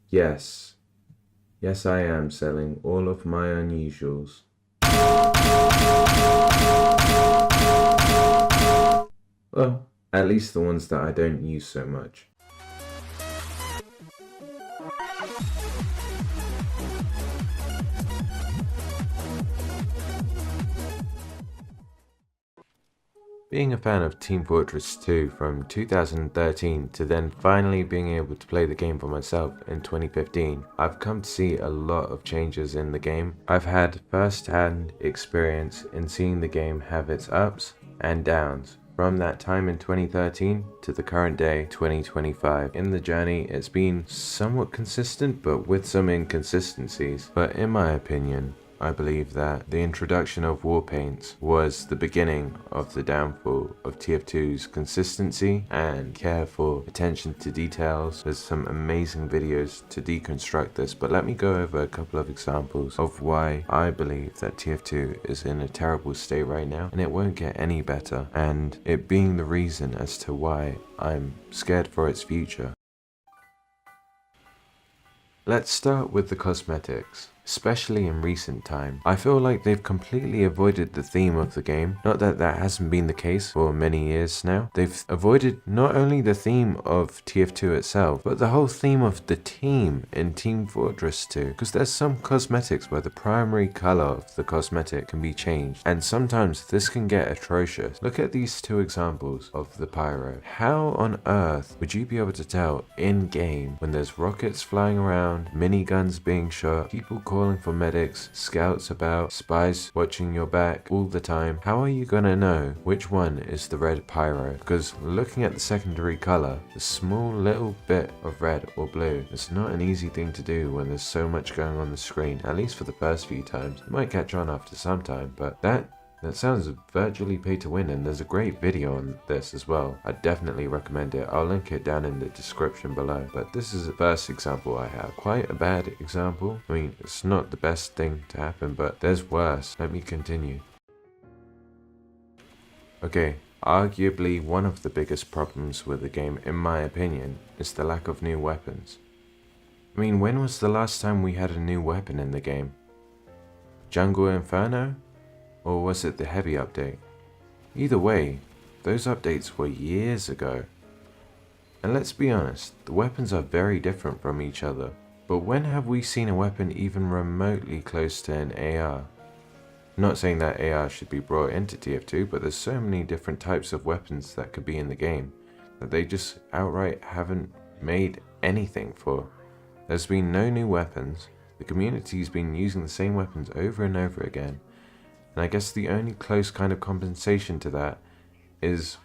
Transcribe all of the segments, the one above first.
Yes. Yes, I am selling all of my unusuals. Well, at least the ones that I don't use so much. Being a fan of Team Fortress 2 from 2013 to then finally being able to play the game for myself in 2015, I've come to see a lot of changes in the game. I've had first-hand experience in seeing the game have its ups and downs from that time in 2013 to the current day 2025. In the journey, it's been somewhat consistent but with some inconsistencies, but in my opinion, I believe that the introduction of war paints was the beginning of the downfall of TF2's consistency and care for attention to details. There's some amazing videos to deconstruct this, but let me go over a couple of examples of why I believe that TF2 is in a terrible state right now and it won't get any better, and it being the reason as to why I'm scared for its future. Let's start with the cosmetics. Especially in recent time, I feel like they've completely avoided the theme of the game. Not that that hasn't been the case for many years now. They've avoided not only the theme of TF2 itself, but the whole theme of the team in Team Fortress 2. Because there's some cosmetics where the primary color of the cosmetic can be changed, and sometimes this can get atrocious. Look at these two examples of the pyro. How on earth would you be able to tell in game when there's rockets flying around, miniguns being shot, people calling for medics, scouts about, spies watching your back all the time? How are you gonna know which one is the red pyro? Because looking at the secondary color, the small little bit of red or blue, it's not an easy thing to do when there's so much going on the screen, at least for the first few times. It might catch on after some time, but that sounds virtually pay to win, and there's a great video on this as well. I definitely recommend it. I'll link it down in the description below. But this is the first example I have. Quite a bad example. I mean, it's not the best thing to happen, but there's worse. Let me continue. Okay, arguably one of the biggest problems with the game, in my opinion, is the lack of new weapons. I mean, when was the last time we had a new weapon in the game? Jungle Inferno? Or was it the heavy update? Either way, those updates were years ago. And let's be honest, the weapons are very different from each other. But when have we seen a weapon even remotely close to an AR? I'm not saying that AR should be brought into TF2, but there's so many different types of weapons that could be in the game that they just outright haven't made anything for. There's been no new weapons, the community's been using the same weapons over and over again. And I guess the only close kind of compensation to that is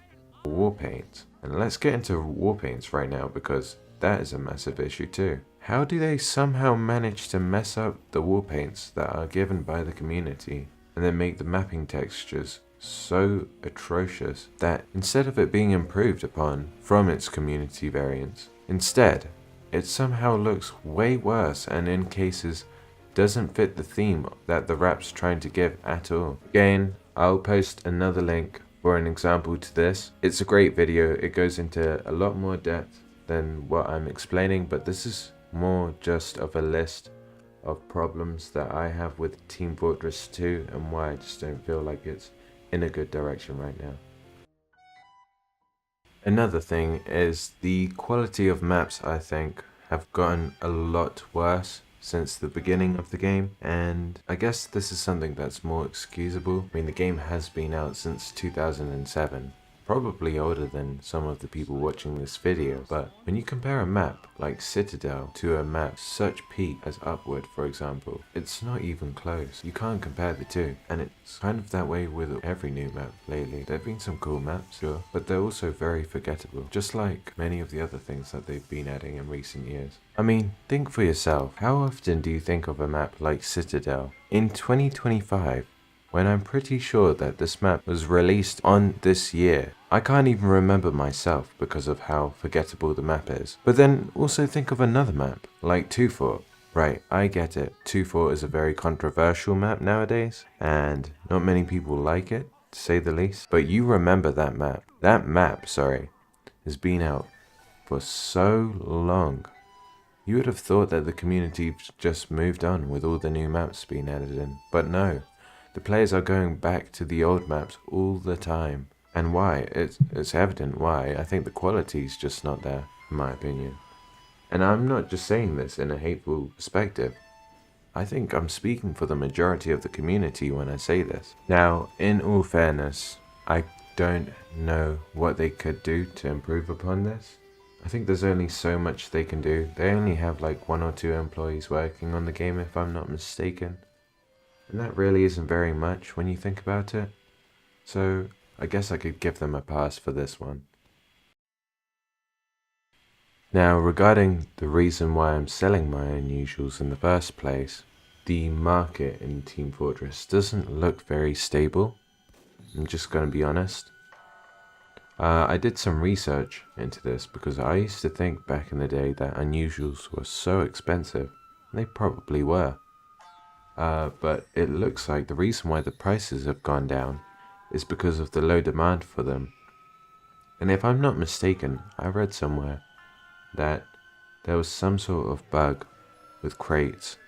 war paint. And let's get into war paints right now, because that is a massive issue too. How do they somehow manage to mess up the war paints that are given by the community and then make the mapping textures so atrocious that instead of it being improved upon from its community variants, instead it somehow looks way worse, and in cases doesn't fit the theme that the rap's trying to give at all. Again, I'll post another link for an example to this. It's a great video. It goes into a lot more depth than what I'm explaining, but this is more just of a list of problems that I have with Team Fortress 2 and why I just don't feel like it's in a good direction right now. Another thing is the quality of maps, I think, have gotten a lot worse since the beginning of the game, and I guess this is something that's more excusable. I mean, the game has been out since 2007, probably older than some of the people watching this video, but when you compare a map like Citadel to a map such peak as Upward, for example, it's not even close. You can't compare the two, and it's kind of that way with every new map lately. There have been some cool maps, sure, but they're also very forgettable, just like many of the other things that they've been adding in recent years. I mean, think for yourself, how often do you think of a map like Citadel in 2025? When I'm pretty sure that this map was released on this year. I can't even remember myself because of how forgettable the map is. But then also think of another map, like 2-Fort. Right, I get it. 2-Fort is a very controversial map nowadays, and not many people like it, to say the least. But you remember that map. That map, sorry, has been out for so long. You would have thought that the community just moved on with all the new maps being added in, but no, the players are going back to the old maps all the time. And why? It's evident why. I think the quality's just not there, in my opinion. And I'm not just saying this in a hateful perspective. I think I'm speaking for the majority of the community when I say this. Now, in all fairness, I don't know what they could do to improve upon this. I think there's only so much they can do. They only have like 1 or 2 employees working on the game if I'm not mistaken. And that really isn't very much when you think about it. So I guess I could give them a pass for this one. Now, regarding the reason why I'm selling my unusuals in the first place, the market in Team Fortress doesn't look very stable. I'm just going to be honest. I did some research into this because I used to think back in the day that unusuals were so expensive. They probably were. But it looks like the reason why the prices have gone down is because of the low demand for them. And if I'm not mistaken, I read somewhere that there was some sort of bug with crates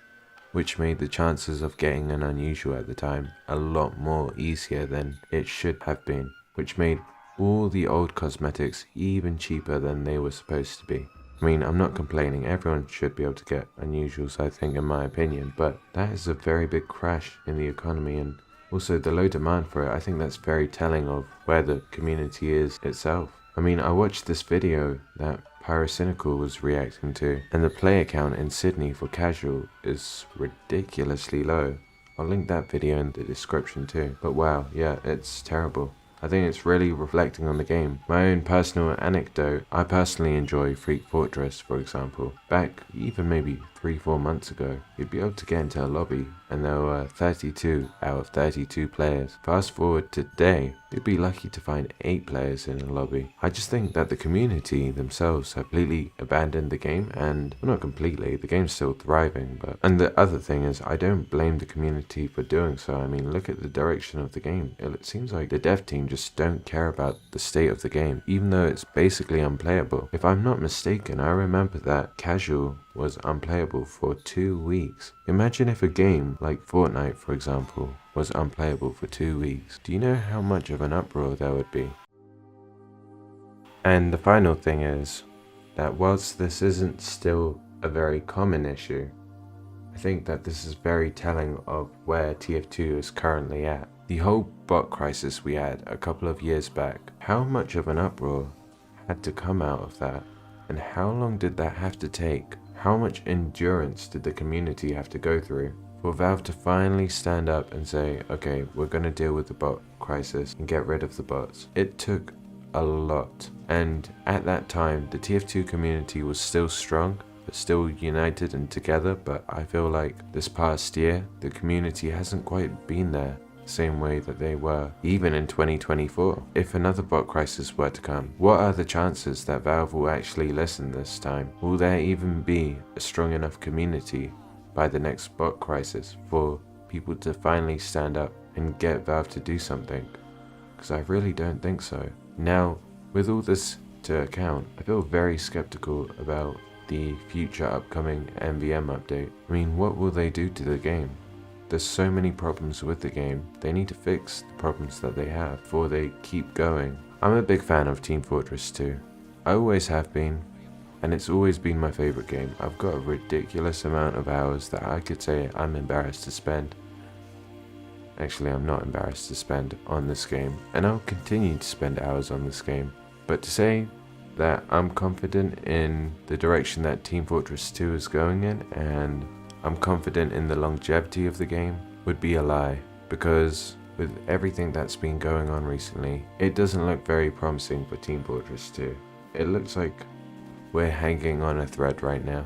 which made the chances of getting an unusual at the time a lot more easier than it should have been, which made all the old cosmetics even cheaper than they were supposed to be. I mean, I'm not complaining, everyone should be able to get unusuals, I think, in my opinion, but that is a very big crash in the economy, and also the low demand for it. I think that's very telling of where the community is itself. I mean, I watched this video that Pyrocynical was reacting to, and the player count in Sydney for casual is ridiculously low. I'll link that video in the description too. But wow, yeah, it's terrible. I think it's really reflecting on the game. My own personal anecdote, I personally enjoy Freak Fortress, for example. Back even maybe 3-4 months ago, you'd be able to get into a lobby and there were 32 out of 32 players. Fast forward to today, you'd be lucky to find 8 players in a lobby. I just think that the community themselves have completely abandoned the game, and well, not completely, the game's still thriving, but and the other thing is, I don't blame the community for doing so. I mean, look at the direction of the game. It seems like the dev team just don't care about the state of the game, even though it's basically unplayable. If I'm not mistaken, I remember that casual was unplayable for 2 weeks. Imagine if a game like Fortnite, for example, was unplayable for 2 weeks. Do you know how much of an uproar there would be? And the final thing is that whilst this isn't still a very common issue, I think that this is very telling of where TF2 is currently at. The whole bot crisis we had a couple of years back, how much of an uproar had to come out of that? And how long did that have to take? How much endurance did the community have to go through for Valve to finally stand up and say, okay, we're going to deal with the bot crisis and get rid of the bots? It took a lot. And at that time, the TF2 community was still strong, but still united and together. But I feel like this past year, the community hasn't quite been there same way that they were even in 2024. If another bot crisis were to come, what are the chances that Valve will actually listen this time? Will there even be a strong enough community by the next bot crisis for people to finally stand up and get Valve to do something? Because I really don't think so. Now, with all this to account, I feel very skeptical about the future upcoming MVM update. I mean, what will they do to the game? There's so many problems with the game. They need to fix the problems that they have before they keep going. I'm a big fan of Team Fortress 2. I always have been, and it's always been my favorite game. I've got a ridiculous amount of hours that I could say I'm embarrassed to spend. Actually, I'm not embarrassed to spend on this game, and I'll continue to spend hours on this game. But to say that I'm confident in the direction that Team Fortress 2 is going in, and I'm confident in the longevity of the game, would be a lie, because with everything that's been going on recently, it doesn't look very promising for Team Fortress 2. It looks like we're hanging on a thread right now,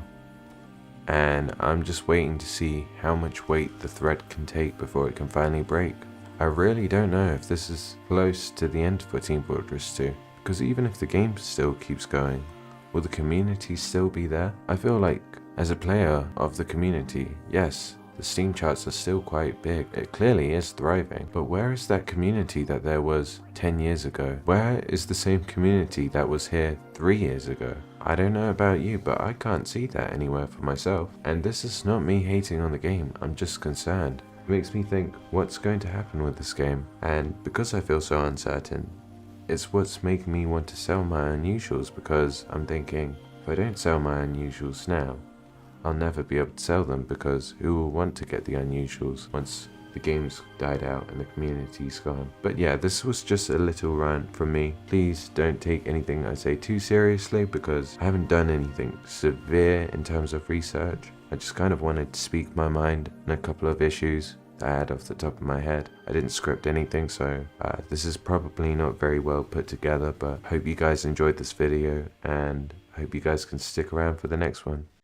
and I'm just waiting to see how much weight the thread can take before it can finally break. I really don't know if this is close to the end for Team Fortress 2, because even if the game still keeps going, will the community still be there? I feel like as a player of the community, yes, the Steam charts are still quite big. It clearly is thriving. But where is that community that there was 10 years ago? Where is the same community that was here 3 years ago? I don't know about you, but I can't see that anywhere for myself. And this is not me hating on the game, I'm just concerned. It makes me think, what's going to happen with this game? And because I feel so uncertain, it's what's making me want to sell my unusuals, because I'm thinking, if I don't sell my unusuals now, I'll never be able to sell them, because who will want to get the unusuals once the game's died out and the community's gone? But yeah, this was just a little rant from me. Please don't take anything I say too seriously, because I haven't done anything severe in terms of research. I just kind of wanted to speak my mind on a couple of issues that I had off the top of my head. I didn't script anything, so this is probably not very well put together, but I hope you guys enjoyed this video, and I hope you guys can stick around for the next one.